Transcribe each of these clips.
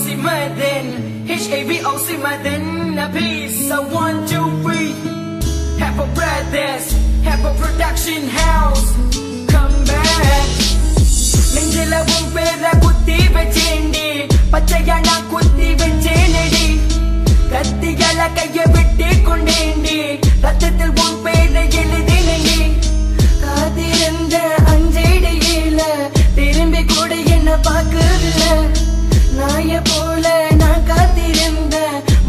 simmer then HAVO simmer then a piece of 1, 2, 3 Have a brothers, have a production house Come back நெஞ்சில உன் பேர குத்தி வச்சேண்டி பச்சையா நான் குத்தி வச்சேனடி கத்தியால கைய விட்டு கொண்டேண்டி ரத்தத்தில் உன் பேரை எழுதினேண்டி காத்திருந்த அஞ்சடியில திரும்பி கூட என்ன பார்க்கவில்லை நாய போல நான் காத்திருந்த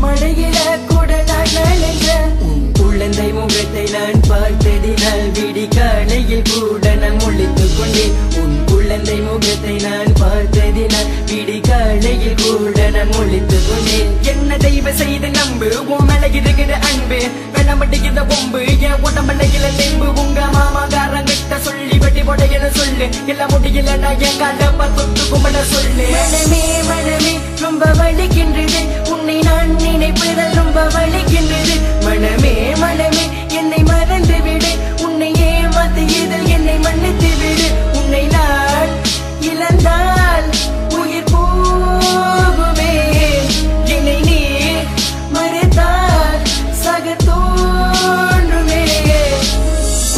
மழையில கூட நான் நனைஞ்சேன் உன் குழந்தை முகத்தை நான் பார்த்ததினால் விடி காலையில் கூட நான் முழித்துக் கொண்டேன் உன் குழந்தை முகத்தை நான் பார்த்ததினால் விடி காலையில் கூட நான் முழித்துக் கொண்டேன் என்ன தெய்வ செய்து நம்பு உன் மேல இருக்கிற அன்பு வெள்ளமட்டிக்கிற பொம்பு என் உடம்பலையில நெம்பு உங்க மாமாக்காரங்கிட்ட சொல்லி வெட்டி போடையில சொல்லு எல்லாம் முடியல நான் என் காலப்பா தொட்டு கும்பிட சொல்லு மனமே மனமே ரொம்ப வலிக்கின்றது உன்னை நான் நினைப்பதால் ரொம்ப வலிக்கின்றது மனமே மனமே என்னை மறந்து விடு உன்னை ஏமாத்தியதில் என்னை மன்னித்து விடு உன்னை நான் இழந்தால் உயிர் போகுமே என்னை நீ மறைத்தால் சக தோன்றுமே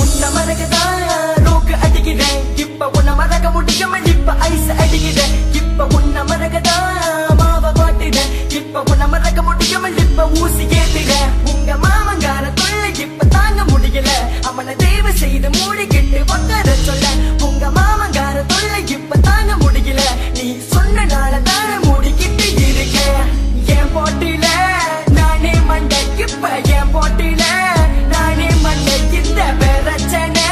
உன்னை மறக்கத்தான் ரோக்கு அடிக்கிறேன் இப்ப உன்னை மறக்க முடியாம இப்ப ஐஸ் அடிக்கிறேன் இப்ப உன்னை மறக்கத்தான் மாவ பாட்டுறேன் இப்ப உன்னை மறக்க முடியாம இப்ப ஊசி ஏத்துறேன் உங்க மாமங்கார தொல்லை இப்ப தாங்க முடியல அவனை தேவை செய்து மூடிக்கிட்டு உட்கார சொல்ல உங்க மாமங்கார தொல்லை இப்ப தாங்க முடியல நீ சொன்ன நாள தானே மூடிக்கிட்டு இருக்க என் போட்டில நானே மண்டை இப்ப என் போட்டில நானே மண்டை இந்த பிரச்சனை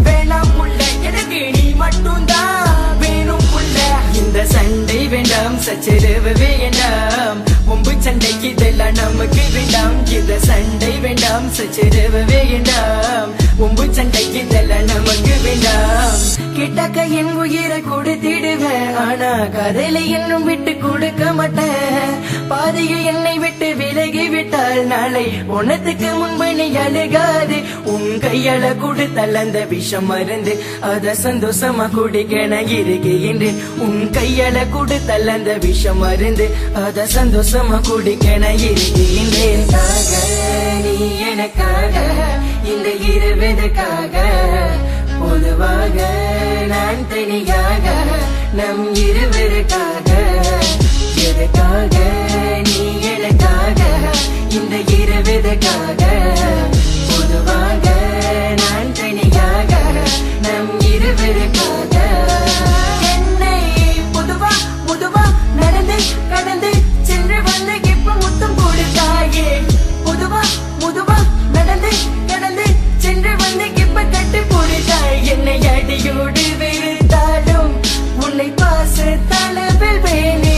வேணாம் புள்ள எனக்கு நீ மட்டும்தான் வேணும் புள்ள இந்த சண்டை வேண்டாம் சச்சரவு வேண்டாம் மும்பு சண்டைக்கு இதெல்லாம் நமக்கு வேண்டாம் இந்த சண்டை வேண்டாம் சச்சரவு வேண்டாம் மும்பு சண்டைக்கு இதெல்லாம் நமக்கு வேண்டாம் கிட்டக்க என் உயிரை கொடுத்திடுவேன் ஆனா கதையில இன்னும் விட்டு கொடுக்க மாட்டேன் பாதையில் என்னை விட்டு விலகி விட்டால் நாளை உனத்துக்கு முன்பு நீ அழுகாது உன் கையால கொடுத்தால் அந்த விஷம் மருந்து அத சந்தோஷமா குடிக்க நான் இருக்கின்றேன் உன் கையால கொடுத்தால் அந்த விஷம் மருந்து அத சந்தோஷமா குடிக்க நான் இருக்கின்றேன் நீ எனக்காக இந்த இரவுக்காக பொதுவாக நான் தனியாக நம் இருவருக்காக எதுக்காக நீ எனக்காக இந்த இரவுக்காக பொதுவாக நான் தனியாக நம் இருவருக்காக என்னை பொதுவா பொதுவா நடந்து கடந்து சென்று வந்து இப்ப முத்தம் கொடுத்தாயே பொதுவா பொதுவா நடந்து கடந்து சென்று வந்து இப்ப கட்டு போடுதாய் என்னை அடியோடு வெறுத்தாலும் உன்னை பாச தளவில் வேணே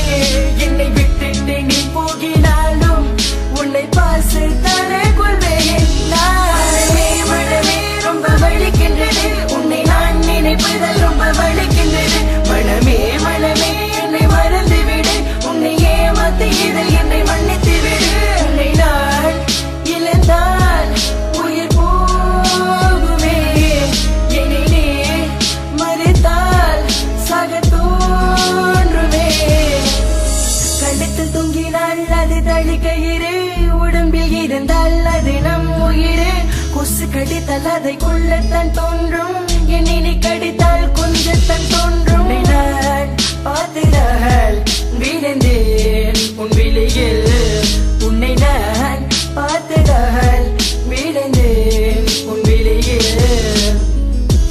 என்னை விட்டுட்டு நீ போகினாலும் உன்னை பாச தர கொள்வேன் மனமே மனமே ரொம்ப வலிக்கின்றது உன்னை நான் நினைப்பதால் ரொம்ப வலிக்கின்றது மனமே மனமே என்னை மறந்து விடு உன்னை ஏமாத்தியதில் என்னை மன்னித்து விடு உன்னை நான் இழந்தால் உயிர் போகுமே என்னை நீ மறைத்தால் சக தோன்றுமே கழுத்தில் தொங்கினால் அது தளிக்கயிறு உடம்பில் இருந்தால் அது நம் உயிரே கொசு கடித்தால் அதை கொள்ளத்தான் தோன்றும் என்னை நீ கடித்தால் கொஞ்சத்தான் தோன்றும் நான் பார்த்துதால் விழுந்தேன் உன் விழியில் உன்னை நான் பார்த்ததால் விழுந்தேன் உன் விழியில்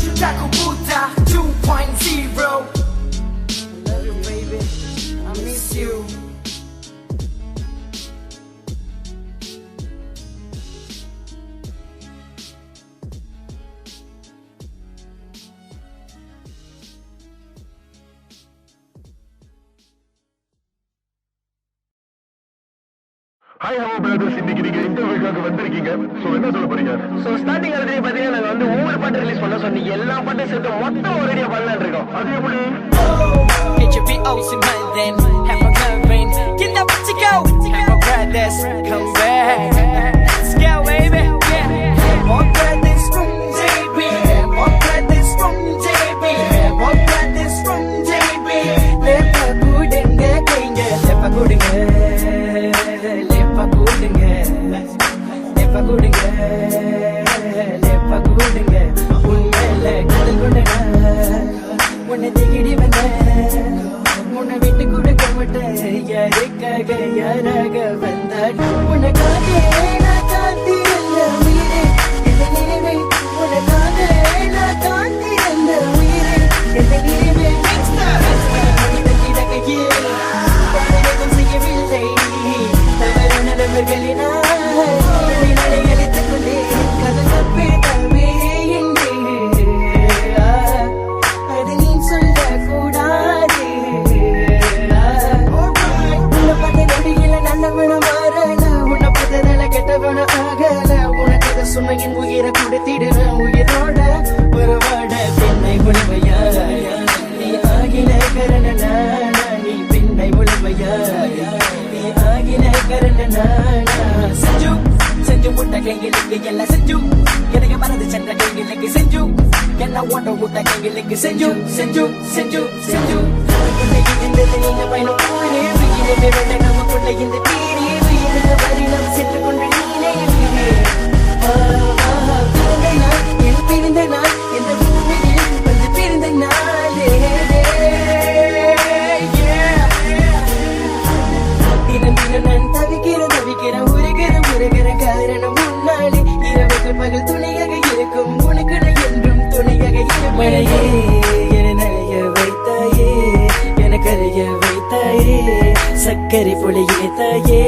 Chicago Buddha 2.0 Love you baby, I miss you Hi, hello brothers. இன்னைக்கு நீங்க இன்டர்வியூக்காக வந்திருக்கீங்க. சோ என்ன சொல்ல போறீங்க? சோ ஸ்டார்டிங் ஆல்ரெடி பாத்தீங்கன்னா நாங்க வந்து ஒவ்வொரு பாட்டு ரிலீஸ் பண்ண சொன்னீங்க எல்லா பாட்டும் சேர்த்து மொத்தம் ஒரேடியா பண்ணலாம்னு இருக்கோம். அது எப்படி? HAVO simmer then have a girlfriend get that what you go have a brothers come back let's go baby yeah have a brothers from JB have a brothers from JB have a brothers from JB let the good and the king let the good யாருக்காக யாராக வந்தாள் உனக்காக நான் காத்தி அல்ல உயிரே எந்த நினைவை உனக்காக நான் காத்தி அல்ல உயிரே எந்த நினைவை எதுவும் செய்யவில்லை தவறான நபர்களினால் அழைத்துக் கொண்டேன் கதல் தப்பே தவே என்று அது நீ சொல்லக்கூடாது உன்னை பார்த்த நொடியில நல்லவன மாறல உன்னை பார்த்ததால கெட்டவன ஆகல உனக்கு அதை சொன்ன என் உயிரை கொடுத்திடுவேன் உயிரோட உறவாட பெண்ணை முழுமையா நீ ஆகின கரணனா நீ பெண்ணை முழுமையா நீ ஆகின கரணனா செஞ்சு செஞ்சு விட்ட கைகளுக்கு எல்லாம் செஞ்சு எனக்கு மறந்து சென்ற கைகளுக்கு செஞ்சு என்ன ஓட்ட விட்ட கைகளுக்கு செஞ்சு செஞ்சு செஞ்சு செஞ்சு இந்த பயணம் போனே உயிரை வெள்ள நமக்குள்ள இந்த பேரே உயிரின வரிடம் சென்று கொண்டு நீனே பிறந்த நாள் என் பிறந்த நாள் இந்த பூமியில் வந்து பிறந்த நாளே தினம் தினம் நான் தவிக்கிறேன் உருகிற காரணம் முன்னாலே இரவுக்கு பகல் துணையாக இருக்கும் உனக்கு நான் என்றும் துணையாக இருப்பேயே என நனைய வைத்தாயே என கரைய வைத்தாயே சக்கரை பொழியே தாயே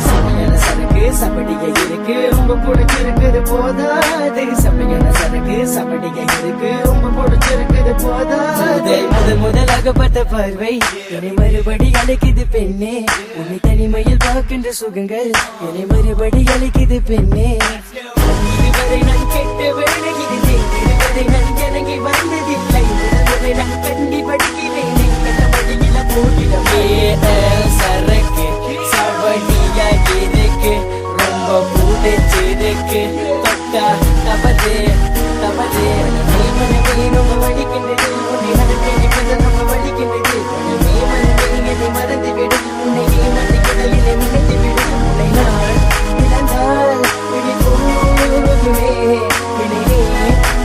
சமையல சரக்கு சப்படிய இருக்கு ரொம்ப பிடிச்சிருக்குது போதாது சமையல சரக்கு சப்படிய இருக்கு ரொம்ப பிடிச்சிருக்குது போதாது முதலாகப்பட்ட பார்வை என்னை மறுபடி அழைக்குது பெண்ணே உன்னை தனிமையில் பார்க்கின்ற சுகங்கள் என்னை மறுபடி அழைக்குது பெண்ணே இதுவரை நான் கெட்ட விலகினேன் இதுவரை நான் இறங்கி வந்ததில்லை இதுவரை நான் கண்டி படிக்கிறேன் வழியில போகிடமே சரக்கு சவடியா இருக்கு ரொம்ப பிடிச்சிருக்கு தொட்டா தபதே தபதே ரொம்ப வலிக்கின்றது உன்னை நடத்தி ரொம்ப வலிக்கின்றது நீ மறந்து விடு உன்னை மறந்துவிடலிலே மிகத்து விடு உன்னை நான் இழந்தால் விழி போகுமே வினையே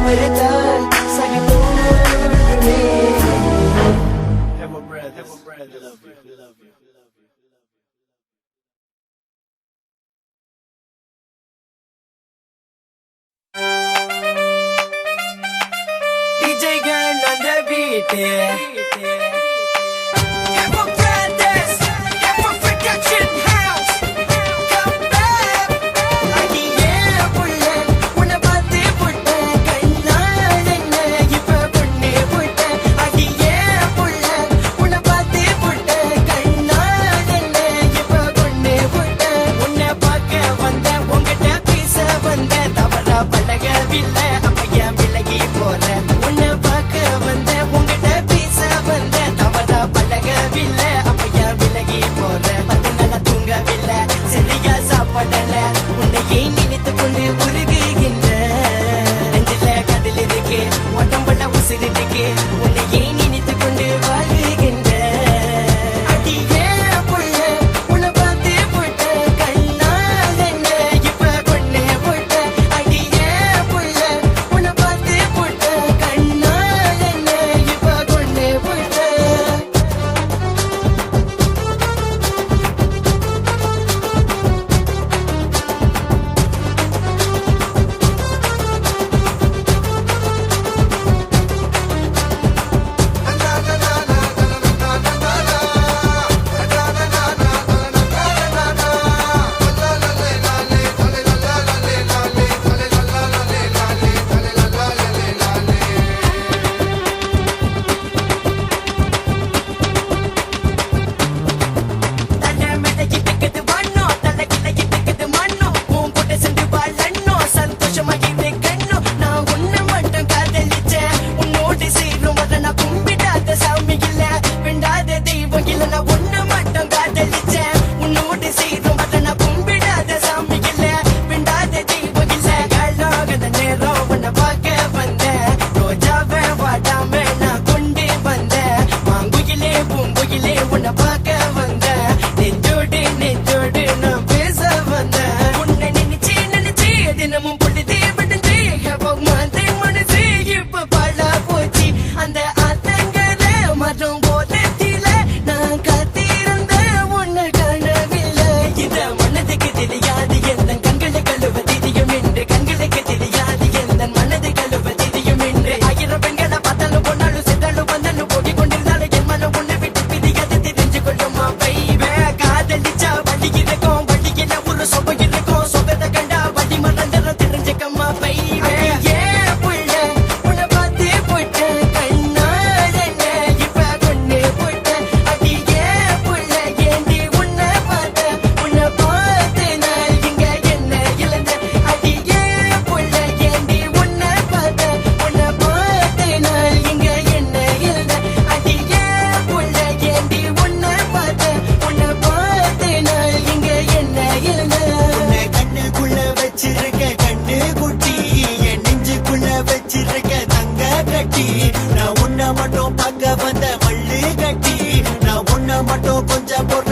மறுத்தால் சகி தோன்றுமே DJ-கள் அந்த வீட்டு பழகவில்லை அப்பையா விலகி போற உன்னை பார்க்க வந்த உங்ககிட்ட பேச மட்டும் கொஞ்சம் பொறுத்து